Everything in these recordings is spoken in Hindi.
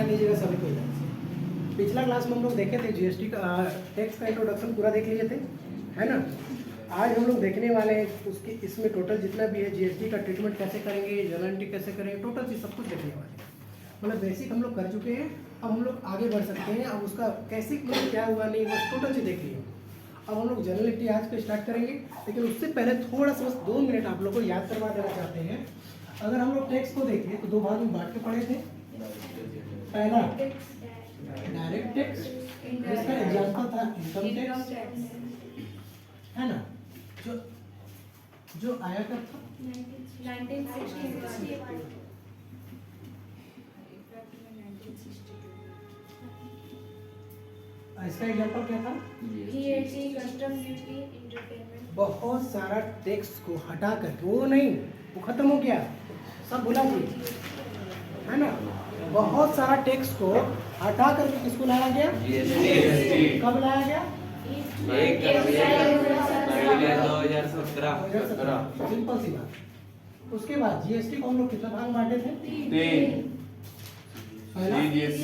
लीजिएगा सभी को इधर से। पिछला क्लास में हम लोग देखे थे जीएसटी का टैक्स का इंट्रोडक्शन पूरा देख लिए थे, है ना। आज हम लोग देखने वाले हैं उसके इसमें टोटल जितना भी है जीएसटी का ट्रीटमेंट कैसे करेंगे, जर्नल एंट्री कैसे करेंगे, टोटल चीज़ सब कुछ देखने वाले हैं। मतलब बेसिक हम लोग कर चुके हैं, अब हम लोग आगे बढ़ सकते हैं। अब उसका कैसे मतलब क्या हुआ नहीं हुआ टोटल चीज़ देख लिए। अब हम लोग जर्नल एंट्री आज पे स्टार्ट करेंगे, लेकिन उससे पहले थोड़ा सा बस 2 मिनट आप लोग को याद करवा देना चाहते हैं। अगर हम लोग टैक्स को देखें तो 2 भाग में बांट के पढ़े थे। पहला डायरेक्ट टैक्स, जिसका एग्जाम्पल था इनकम टैक्स, है ना, जो आया कब था 1960। इसका एग्जाम्पल क्या था? VAT, custom duty, entertainment. बहुत सारा टैक्स को हटा कर, वो नहीं, वो खत्म हो गया, सब भुला जी, है ना। बहुत सारा टैक्स को हटा करके किसको लाया गया? जीएसटी। कब लाया गया? 2017। सिंपल सी बात। उसके बाद जीएसटी को हम लोग कितना भाग बांटे थे? 3। जीएसटी,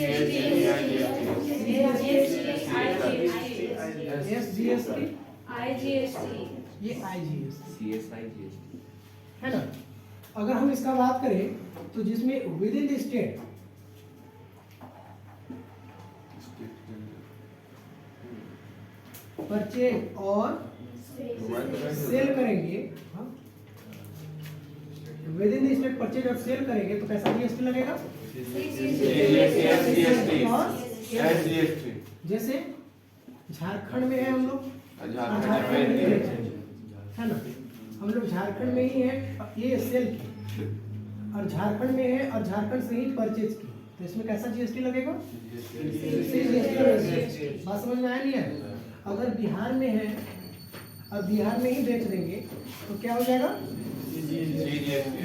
IGST, ये आईजीएसटी, CSI है ना। अगर हम इसका बात करें तो जिसमें with in the state purchase और सेल करेंगे, with in the state purchase और सेल करेंगे तो कैसा जीएसटी लगेगा? जैसे झारखंड में है हम लोग, है ना, हम लोग झारखंड में ही है, ये सेल की, और झारखंड में है और झारखंड से ही परचेज की, तो इसमें कैसा जीएसटी लगेगा? बात समझ में आया नहीं है? अगर बिहार में है और बिहार में ही बेच देंगे तो क्या हो जाएगा?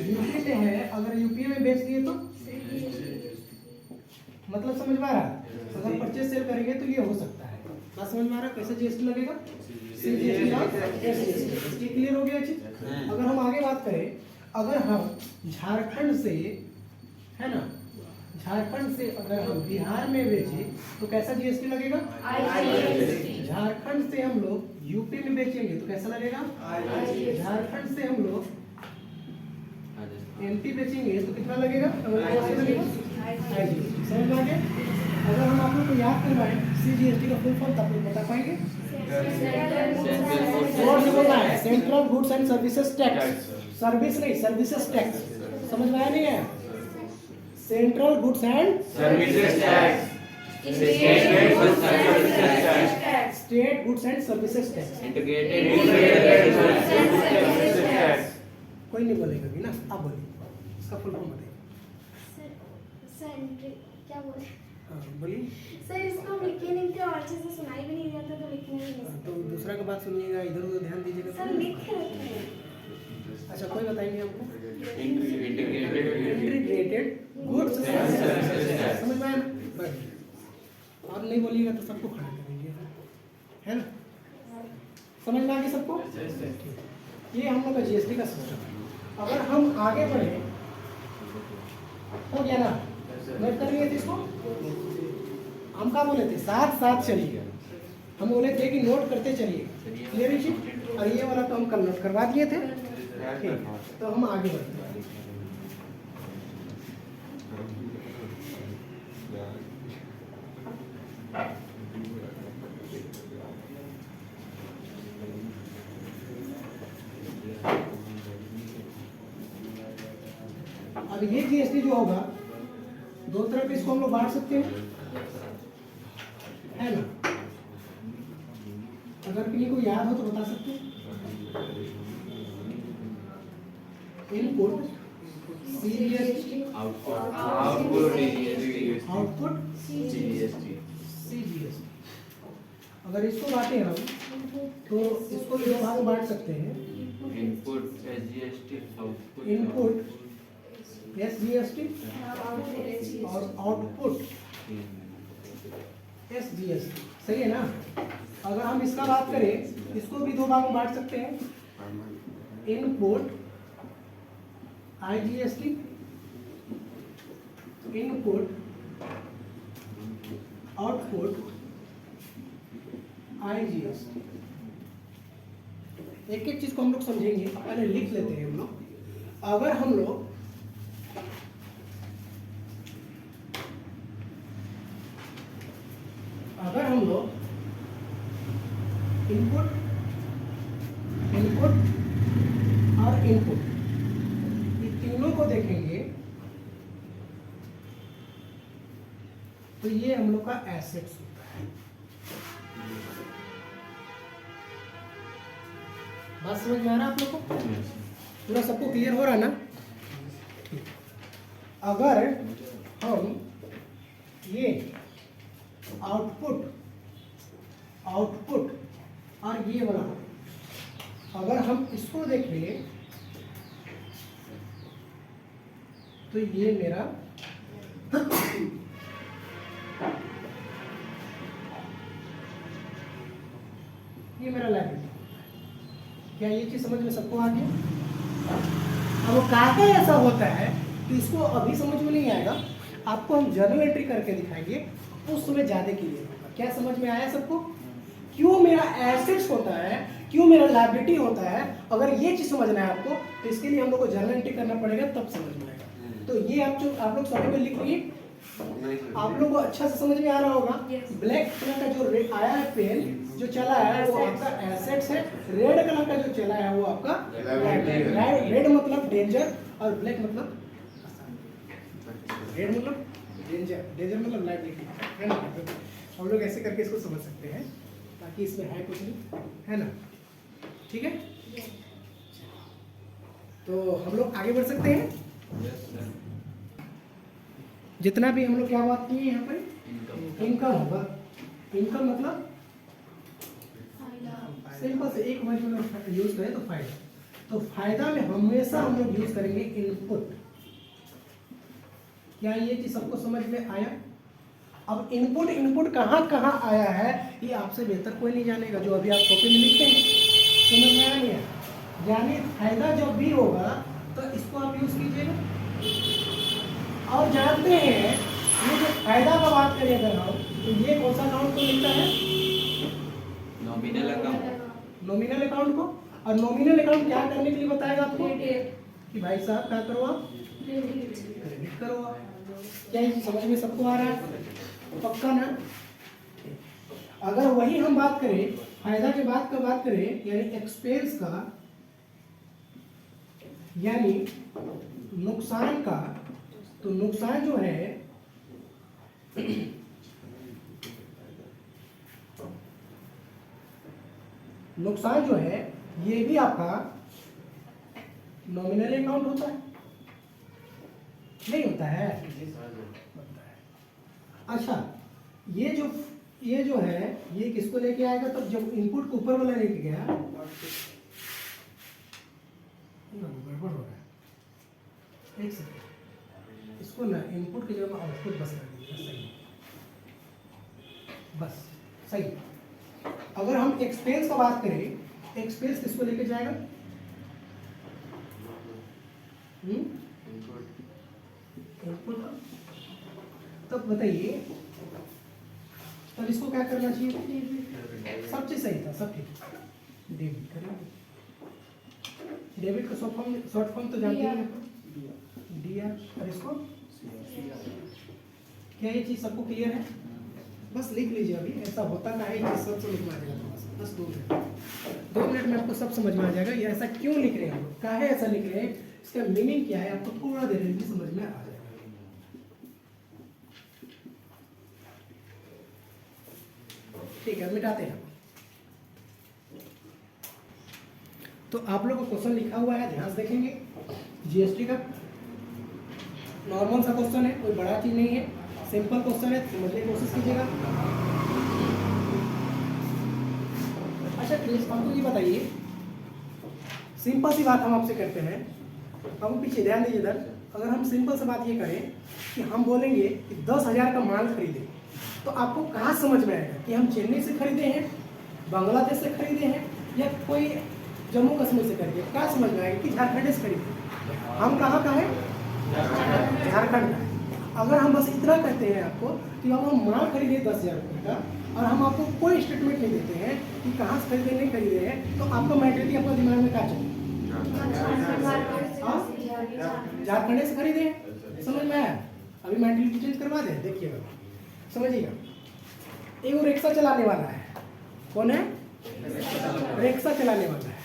यूपी में है, अगर यूपी में बेच दिए तो मतलब समझ में आ रहा है? अगर परचेज सेल करेंगे तो ये हो सकता है। बात समझ में आ रहा है? कैसे जीएसटी लगेगा? सीजीएसटी और एसजीएसटी। क्लियर हो गया चीज? अगर हम आगे बात करें, अगर हम झारखंड से, है ना, झारखंड से अगर हम बिहार में बेचे तो कैसा जीएसटी लगेगा? झारखंड से हम लोग यूपी में बेचेंगे तो कैसा लगेगा? झारखंड से हम लोग एमपी बेचेंगे तो कितना लगेगा? समझ में आ गया? अगर हम आप लोग को याद करवाएं सीजीएसटी का फुल फॉर्म तो आप लोग बता पाएंगे? Central goods and services tax. Service नहीं, सर्विसेज टैक्स। समझ में आया नहीं है? Central goods and services tax, state goods and services tax. Integrated tax. कोई नहीं बोलेगा भी ना, आप बोलिए इसका फुल फॉर्म बताइए। क्या बोले? हाँ, बोलिए। सर इसको हम लिखे नहीं थे और अच्छे से सुनाई भी नहीं जाता तो लिखने ही नहीं। तो दूसरा का बात सुनिएगा, इधर उधर ध्यान दीजिएगा। सर लिख के रखे हैं। अच्छा, कोई बताएंगे हमको? Integrated integrated goods and services. समझ में आया ना? बस और नहीं बोलिएगा तो सबको खड़ा करेंगे, है ना। समझ में आ गया सबको? ये हम लोग का जीएसटी का सिस्टम है। अगर हम आगे बढ़े हो गया ना, नोट कर लिए थे इसको। हम क्या बोले थे? साथ साथ चलिए। हम बोले थे कि नोट करते चलिए। क्लियर है चीज? और ये वाला तो हम कल नोट करवा दिए थे। ठीक, तो हम आगे बढ़ते हैं। अब ये जीएसटी जो होगा, दो तरफ इसको हम लोग बांट सकते हैं, है ना। अगर किसी को याद हो तो बता सकते हैं। Input CGST, output CGST. अगर इसको बांटे हम तो इसको भी 2 भाग में बांट सकते हैं। Input SGST, output input SGST और आउटपुट एसजीएसटी। सही है ना? अगर हम इसका बात करें, इसको भी 2 भाग में बांट सकते हैं। Input IGST, input output IGST। एक एक चीज को हम लोग समझेंगे, पहले लिख लेते हैं हम लोग। अगर हम लोग इनपुट इनपुट और इनपुट ये तीनों को देखेंगे तो ये हम लोग का एसेट्स होता है। बात समझ में आ रहा है आप लोग को? पूरा सबको क्लियर हो रहा है ना? अगर हम ये आउटपुट और ये वाला अगर हम इसको देखें तो ये मेरा लाइब्रेरी। क्या ये चीज समझ में सबको आ गया? अब वो काहे ऐसा होता है कि इसको अभी समझ में नहीं आएगा, आपको हम जर्नल एंट्री करके दिखाएंगे उस समय ज्यादा क्लियर होगा। क्या समझ में आया सबको? क्यों मेरा एसेट्स होता है, क्यों मेरा लायबिलिटी होता है, अगर ये चीज समझना है आपको तो इसके लिए हम लोग को जर्नल एंट्री करना पड़ेगा, तब समझ में आएगा। तो ये आप लोग सभी में लिख लिए, आप लोगों को अच्छा से समझ में आ रहा होगा। ब्लैक कलर का जो आया है पेन जो चला है वो आपका एसेट्स है, रेड कलर का जो चला है वो आपका रेड मतलब डेंजर और ब्लैक मतलब रेड मतलब डेंजर मतलब लायबिलिटी है ना। हम लोग ऐसे करके इसको समझ सकते हैं ताकि इसमें है कुछ नहीं, है ना? ठीक है, तो हम लोग आगे बढ़ सकते हैं। जितना भी हम लोग क्या बात किए यहाँ पर इनकम होगा। इनकम मतलब सिंपल से एक वर्ड में यूज करें तो फायदा। तो फायदा में हमेशा हम लोग यूज करेंगे इनपुट। क्या ये चीज सबको समझ में आया? अब इनपुट कहाँ कहाँ आया है ये आपसे बेहतर कोई नहीं जानेगा, जो अभी आप कॉपी में लिखते हैं। समझ में आया नहीं? यानी फायदा जब भी होगा तो इसको आप यूज कीजिएगा। और जानते हैं ये जो फायदा का बात करें अगर हम तो ये कौन सा अकाउंट को मिलता है? Nominal account. नॉमिनल अकाउंट को। और नॉमिनल अकाउंट क्या करने के लिए बताएगा आपको कि भाई साहब क्या करो आप क्रेडिट करो आप। क्या ये समझ में सबको आ रहा है? पक्का ना? अगर वही हम बात करें फायदा के बाद का बात करें यानी एक्सपेंस का यानी नुकसान का, तो नुकसान जो है नुकसान जो है ये भी आपका नॉमिनल अकाउंट होता है, नहीं होता है? होता है। अच्छा ये जो है ये किसको लेके आएगा? तब जब इनपुट को ऊपर वाला लेके गया गड़बड़ हो रहा है, एक सेकंड, इसको ना इनपुट की जगह आउटपुट बस कर दीजिए। सही, बस सही। अगर हम एक्सपेंस का बात करें, एक्सपेंस किसको लेके जाएगा? इनपुट। तब बताइए, तब इसको क्या करना चाहिए? सब चीज सही था, सब ठीक। डेबिट करेंगे। डेबिट का शॉर्ट फॉर्म तो जानते हैं DR। और इसको क्या ये चीज सबको क्लियर है? बस लिख लीजिए। अभी ऐसा होता ना है कि सब समझ में आ जाएगा, बस 2 मिनट 2 मिनट में आपको सब समझ में आ जाएगा। ये ऐसा क्यों लिख रहे हैं हम लोग, काहे ऐसा लिख रहे हैं, इसका मीनिंग क्या है, आपको थोड़ा देर में समझ में आ जाएगा। ठीक है, मिटाते हैं। तो आप लोगों को क्वेश्चन लिखा हुआ है, ध्यान से देखेंगे। जीएसटी का नॉर्मल सा क्वेश्चन है, कोई बड़ा चीज नहीं है, सिंपल क्वेश्चन है, समझने की कोशिश कीजिएगा। अच्छा प्लीज हमको ये बताइए, सिंपल सी बात हम आपसे करते हैं, हम पीछे ध्यान दीजिए इधर। अगर हम सिंपल सी बात ये करें कि हम बोलेंगे कि 10,000 का माल खरीदे, तो आपको कहाँ समझ में आएगा कि हम चेन्नई से खरीदे हैं, बांग्लादेश से खरीदे हैं, या कोई जम्मू कश्मीर से खरीदे? क्या समझ में आएगा कि झारखंड से खरीदे? हम कहाँ का है? झारखंड का। अगर हम बस इतना कहते हैं आपको कि अब हम माल खरीदे 10,000 रुपये का और हम आपको कोई स्टेटमेंट नहीं देते हैं कि कहाँ से खरीदे नहीं खरीदे हैं, तो आपका मेंटेलिटी आपका दिमाग में क्या चले? झारखंड से खरीदे, समझ में आया? अभी मेंटेलिटी चेंज करवा दे, देखिएगा, समझिएगा। एक वो रिक्शा चलाने वाला है, कौन है? रिक्शा चलाने वाला है।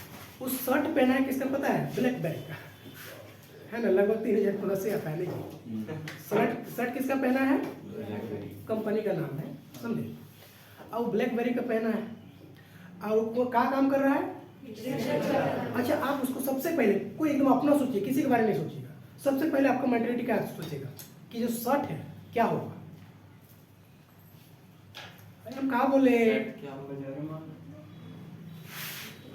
उस शर्ट पहना है किसका पता है? ब्लैकबेरी का, है ना, लगभग 3,000 से आता है। नहीं, शर्ट किसका पहना है? कंपनी का नाम है, समझे? और ब्लैकबेरी का पहना है और वो क्या काम कर रहा है? अच्छा, आप उसको सबसे पहले कोई एकदम अपना सोचिए, किसी के बारे में नहीं सोचिएगा। सबसे पहले आपका मेंटेलिटी क्या सोचेगा कि जो शर्ट है क्या होगा? हम कहा बोले,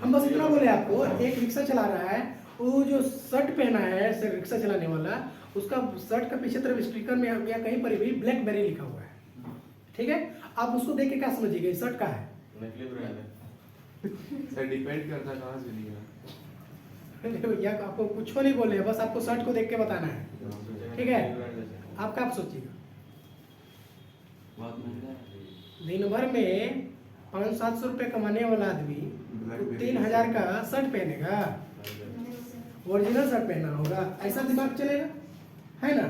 हम बस इतना बोले आपको, एक रिक्शा चला रहा है, वो जो शर्ट पहना है सिर्फ रिक्शा चलाने वाला, उसका शर्ट का पीछे तरफ स्टिकर में या कहीं पर भी ब्लैकबेरी लिखा हुआ है, ठीक है? आप उसको देख के क्या समझिएगा? शर्ट का है, नकली ब्रांड है सर, डिपेंड करता है कहाँ से लिया। भैया आपको कुछ नहीं बोले हैं, बस आपको शर्ट को देख के बताना है, ठीक है? आप क्या सोचिएगा? बहुत महंगा है। दिन भर में 500-700 रुपये कमाने वाला आदमी 3,000 का शर्ट पहनेगा, ओरिजिनल शर्ट पहना होगा, ऐसा दिमाग चलेगा, है ना?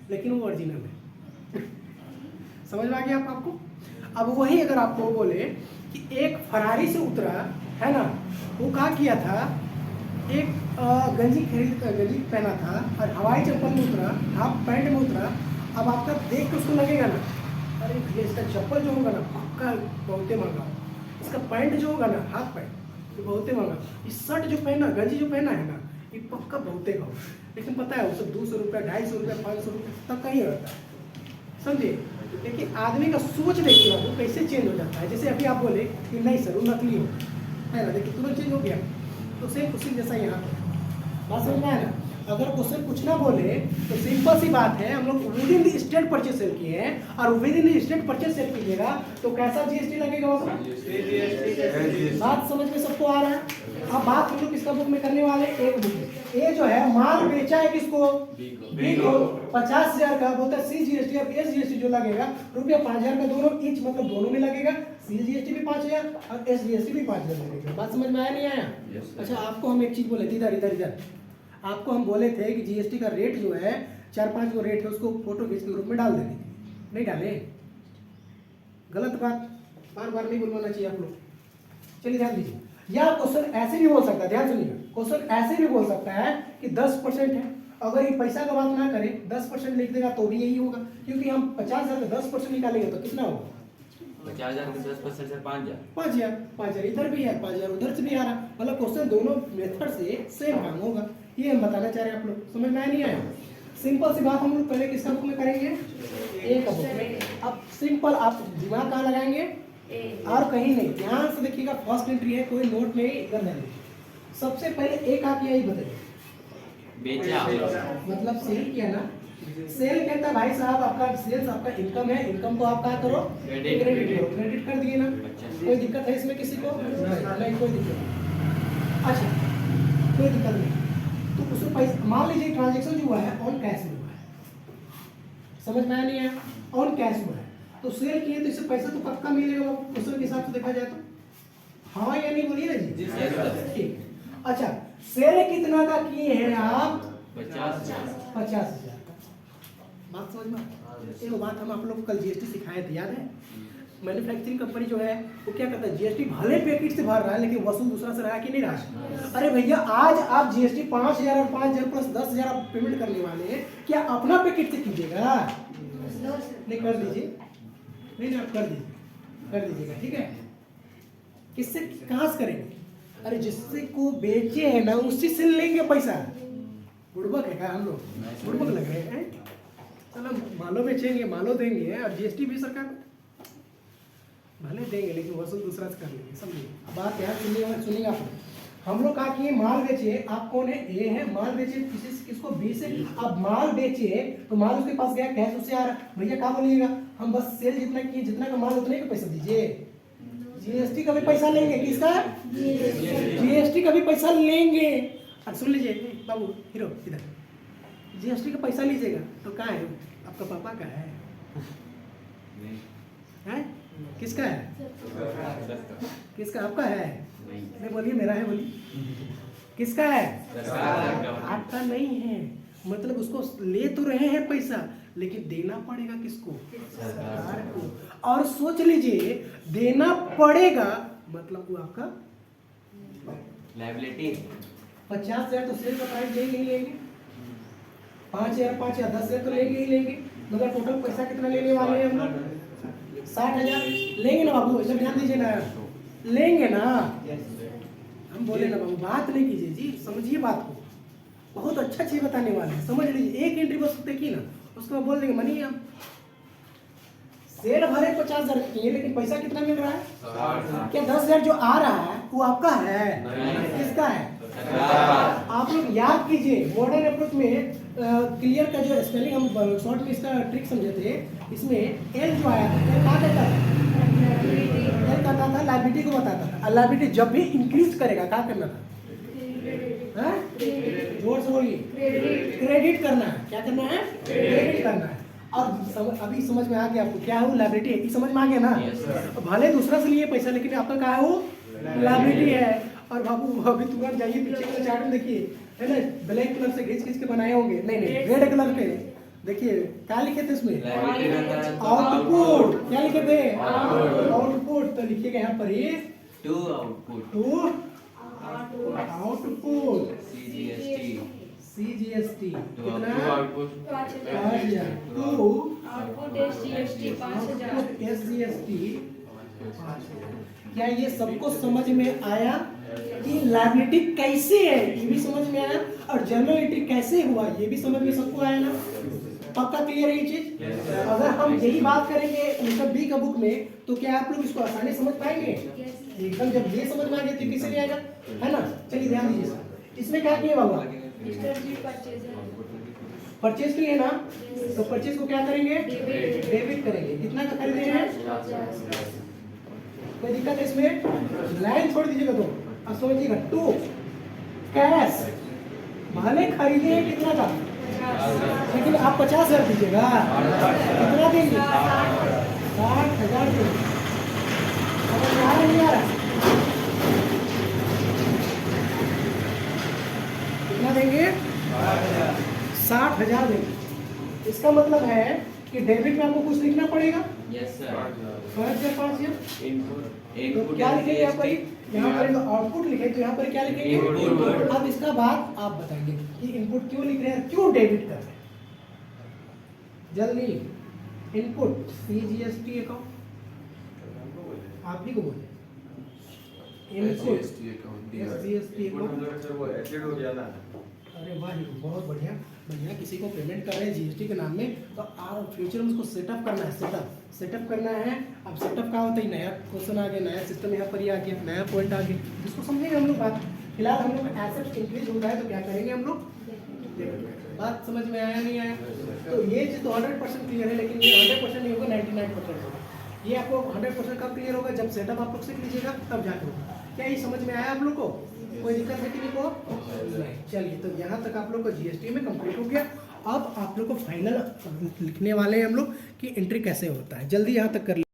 लेकिन वो ओरिजिनल है। समझ में आ गया आपको? अब वही अगर आपको बोले कि एक फरारी से उतरा, है ना, वो क्या किया था, एक गंजी पहना था और हवाई चप्पल में उतरा, हाफ पैंट में उतरा। अब आपका देख के उसको लगेगा ना, अरे भैया इसका चप्पल जो होगा ना पक्का बहुते महंगा, इसका पैंट जो होगा ना, हाफ पैंट, ये बहुते महंगा, इस शर्ट जो पहना, गंजी जो पहना है ना, ये पक्का बहुते का होगा। लेकिन पता है वो सब 200 रुपये, 250 रुपये, 500 रुपये तक का ही रहता है, समझे? लेकिन आदमी का सोच देखिए वो कैसे चेंज हो जाता है। जैसे अभी आप बोले कि नहीं सर वो नकली हो, है ना, देखिए तुरंत चेंज हो गया। तो सेम उसी जैसा यहाँ बात समझ में आया ना? अगर क्वेश्चन कुछ ना बोले तो सिंपल सी बात है, हम लोग with in the state purchase sale किए हैं और with in the state purchase sale कीजिएगा तो कैसा जीएसटी लगेगा? बात समझ में सबको आ रहा है? अब बात हम लोग किसका बुक में करने वाले? एक बुक में। ये जो है माल बेचा है किसको? बी को 50,000 का, बोलता है सी जीएसटी और एस जीएसटी जो लगेगा रुपया 5,000 का दोनों ईच, मतलब दोनों में लगेगा। सी जीएसटी भी 5,000 और एस जीएसटी भी 5,000 लगेगा। बात समझ में आया नहीं आया? अच्छा, आपको हम एक चीज बोले थे, इधर आपको हम बोले थे कि जीएसटी का रेट जो है 4-5 जो रेट है उसको फोटो खींच के ग्रुप में डाल देने, नहीं डाले? गलत बात बार नहीं बोलवाना चाहिए आप लोग। चलिए ध्यान दीजिए, या क्वेश्चन ऐसे भी बोल सकता है, ध्यान सुनिएगा, क्वेश्चन ऐसे भी बोल सकता है कि 10% है। अगर ये पैसा का बात ना करें 10% लिख देगा तो भी यही होगा, क्योंकि हम 50,000 का 10% निकालेंगे तो कितना होगा? 50,000 का 10% से 5,000। 5,000 इधर भी है, 5,000 उधर से भी आ रहा, मतलब क्वेश्चन दोनों मेथड से सेम काम होगा। ये हम बताना चाह रहे हैं, आप लोग समझ में नहीं आया? सिंपल सी बात हम लोग पहले किसका बुक में करेंगे? ए का बुक में। अब सिंपल आप दिमाग कहाँ लगाएंगे? और कहीं नहीं, ध्यान से देखिएगा, फर्स्ट एंट्री है, कोई नोट नहीं, इधर नहीं। सबसे पहले एक आप यही बताइए, बेचा मतलब सेल किया ना, सेल कहता है भाई साहब आपका सेल्स आपका इनकम है, इनकम को आप क्या करो? क्रेडिट करो। क्रेडिट कर दिए ना, कोई दिक्कत है इसमें किसी को? नहीं कोई दिक्कत नहीं। अच्छा, कोई दिक्कत नहीं। तो उसमें पैसा, मान लीजिए ट्रांजेक्शन जो हुआ है ऑन कैश में हुआ है, समझ में आया नहीं आया? ऑन कैश हुआ है तो सेल किए तो इससे पैसा तो पक्का मिलेगा क्वेश्चन के हिसाब से देखा जाए तो, हाँ या नहीं बोलिए ना जी? ठीक। अच्छा, सेल कितना का किए हैं आप? 50,000 का। बात समझ में? एक बात हम आप लोग को कल जीएसटी सिखाए थे, याद है? मैन्युफैक्चरिंग कंपनी जो है वो क्या करता है, जीएसटी भले पैकेट से भर रहा है लेकिन वसूल दूसरा से रहा कि नहीं रहा? अरे भैया आज आप जीएसटी 5,000 और 5,000 प्लस 10,000 आप पेमेंट करने वाले हैं, क्या अपना पैकेट से कीजिएगा? नहीं कर दीजिए, नहीं आप कर दीजिएगा, ठीक है? किससे कहाँ से करेंगे? अरे जिससे को बेचे है ना उसी से लेंगे पैसा। बुड़बक है क्या हम लोग? बुड़बक लग रहे हैं? चलो मालो बेचेंगे, मालो देंगे और जीएसटी भी सरकार भले देंगे लेकिन वसूल दूसरा से कर लेंगे, समझिए? अब बात यार सुनिएगा आप। हम लोग कहा कि माल बेचिए, आप कौन है? ए है, माल बेचिए किसको? बी से। अब माल बेचिए तो माल उसके पास गया, कैश उससे आ रहा, भैया क्या बोलिएगा? हम बस सेल जितना किए, जितना का माल उतने का पैसा दीजिए। जीएसटी का भी पैसा लेंगे, किसका? जीएसटी का भी पैसा लेंगे। अब सुन लीजिए बाबू हीरो, इधर जीएसटी का पैसा लीजिएगा तो कहाँ है? आपका पापा का है? नहीं हैं? किसका है? सरकार किसका? आपका है? नहीं नहीं बोलिए, मेरा है बोलिए। किसका है? सरकार का आपका नहीं है। मतलब उसको ले तो रहे हैं पैसा, लेकिन देना पड़ेगा किसको? सरकार को। और सोच लीजिए, देना पड़ेगा मतलब वो आपका लायबिलिटी 50,000 तो शेयर का प्राइस लेंगे ही लेंगे, 5,000 5,000 10,000 तो लेंगे ही लेंगे। मतलब टोटल पैसा कितना लेने वाले हैं हम लोग? 60,000 लेंगे ना बाबू, इसमें ध्यान दीजिए ना, लेंगे ना। हम बोले ना बाबू, बात नहीं कीजिए जी, समझिए बात को। बहुत अच्छा चीज बताने वाले हैं, समझ लीजिए। एक एंट्री बस देखिए ना, उसको बोल देंगे मनी हम शेयर भरे 50,000 की, लेकिन पैसा कितना मिल रहा है? क्या 10,000 जो आ रहा है वो आपका है? किसका है? आप लोग याद कीजिए, मॉडर्न अप्रोच में क्लियर का जो स्पेलिंग हम शॉर्ट में इसका ट्रिक समझे थे, इसमें एल जो आया था, एल कहा देता था? एल कहता था लायबिलिटी को बताता था। लायबिलिटी जब भी इंक्रीज करेगा क्या करना था? हाँ? जोर से बोलिए। क्रेडिट करना है। क्या करना है? क्रेडिट करना है। और अभी समझ में आ गया आपको क्या है वो लायबिलिटी है? समझ में आ गया ना? भले दूसरा से लिए पैसा, लेकिन आपका क्या है वो? लायबिलिटी है। और बाबू अभी तुरंत जाइए पीछे के चार्ट में देखिए, है ना, ब्लैक कलर से खींच के बनाए होंगे, नहीं रेड कलर के। देखिए क्या लिखे थे उसमें? आउटपुट। क्या लिखे थे? आउटपुट। तो लिखिएगा यहाँ पर ये two output two output CGST कितना? 5,000 टू आउटपुट SGST 5,000। SGST 5,000। क्या ये सबको समझ में आया कि लायबिलिटी कैसे है? ये भी समझ में आया, और जर्नल एंट्री कैसे हुआ ये भी समझ में सबको आया ना? पक्का क्लियर है ये चीज? अगर हम यही बात करेंगे मतलब बी का बुक में, तो क्या आप लोग इसको आसानी समझ पाएंगे? एकदम जब ये समझ में आ गया तो किसी नहीं आएगा, है ना? चलिए ध्यान दीजिए, इसमें क्या किया बाबा? परचेज किए ना, तो परचेज को क्या करेंगे? डेबिट करेंगे। कितना का खरीदे हैं? कोई दिक्कत है इसमें? लाइन छोड़ दीजिएगा तो अब समझिएगा। टू कैश, भले खरीदे हैं कितना का, लेकिन आप 50,000 दीजिएगा। कितना देंगे? 60,000 देंगे। समझ में आ रहा नहीं आ रहा? कितना देंगे? 60,000 देंगे। इसका मतलब है कि डेबिट में आपको कुछ लिखना पड़ेगा। यस सर 5,000 इनपुट तो क्या लिखेंगे यहाँ पर? यहाँ पर आउटपुट लिखे तो यहाँ पर क्या लिखेंगे? इनपुट। अब इसका बाद आप बताएंगे कि इनपुट क्यों लिख रहे हैं, क्यों डेबिट कर रहे हैं। जल्दी इनपुट CGST अकाउंट, आप ही को बोले इनपुट SGST अकाउंट। अरे वाह, बहुत बढ़िया बढ़िया। किसी को पेमेंट कर रहे हैं जीएसटी के नाम में, तो आप फ्यूचर में उसको सेटअप करना है। सेटअप करना है। अब सेटअप क्या होता है? नया क्वेश्चन आ गया, नया सिस्टम यहाँ पर ही आ गया, नया पॉइंट आ गया, जिसको समझेंगे हम लोग बात। फिलहाल हम लोग एसेट इंक्रीज होता है तो क्या करेंगे हम लोग? बात समझ में आया नहीं आया? तो ये चीज़ तो 100% क्लियर है, लेकिन ये 100% नहीं होगा, 99% होगा। ये आपको 100% कब क्लियर होगा? जब सेटअप आप लोग सीख लीजिएगा तब जाकर होगा। क्या ये समझ में आया आप लोग को? कोई दिक्कत है कि नहीं को? नहीं। चलिए, तो यहाँ तक आप लोग को जीएसटी में कंप्लीट हो गया। अब आप लोग को फाइनल लिखने वाले हैं हम लोग कि एंट्री कैसे होता है। जल्दी यहाँ तक कर